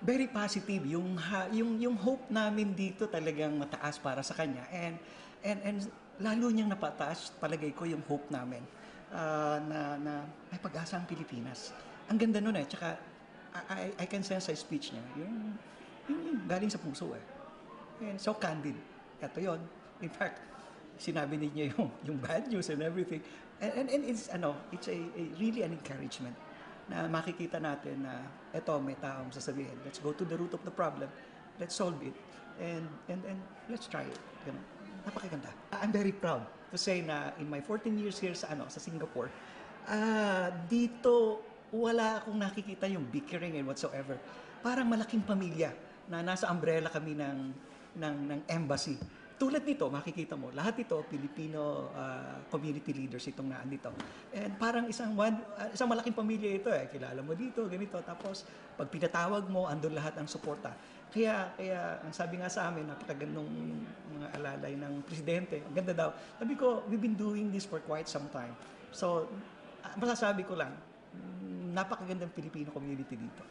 Very positive yung hope namin dito talagang mataas para sa kanya, and lalo niyang napataas palagay ko yung hope namin, na may pag-asa ang Pilipinas. Ang ganda nun eh, tsaka I can sense sa speech niya yung galing sa puso eh, and so candid. Ito yon. In fact, sinabi niya yung bad news and everything. And it's a really an encouragement na makikita natin na eto may taong sasabihin, let's go to the root of the problem, let's solve it, and let's try it. Ganun. Napakaganda. I'm very proud to say na in my 14 years here sa Singapore, dito wala akong nakikita yung bickering and whatsoever. Parang malaking pamilya na nasa umbrella kami ng embassy. Tulad nito, makikita mo, lahat ito, Filipino community leaders itong naandito. And parang isang malaking pamilya ito eh. Kilala mo dito, ganito. Tapos, pag pinatawag mo, andun lahat ang suporta. Kaya, ang sabi nga sa amin, napakagandang mga alalay ng presidente. Ang ganda daw. Sabi ko, we've been doing this for quite some time. So, masasabi ko lang, napakagandang Filipino community dito.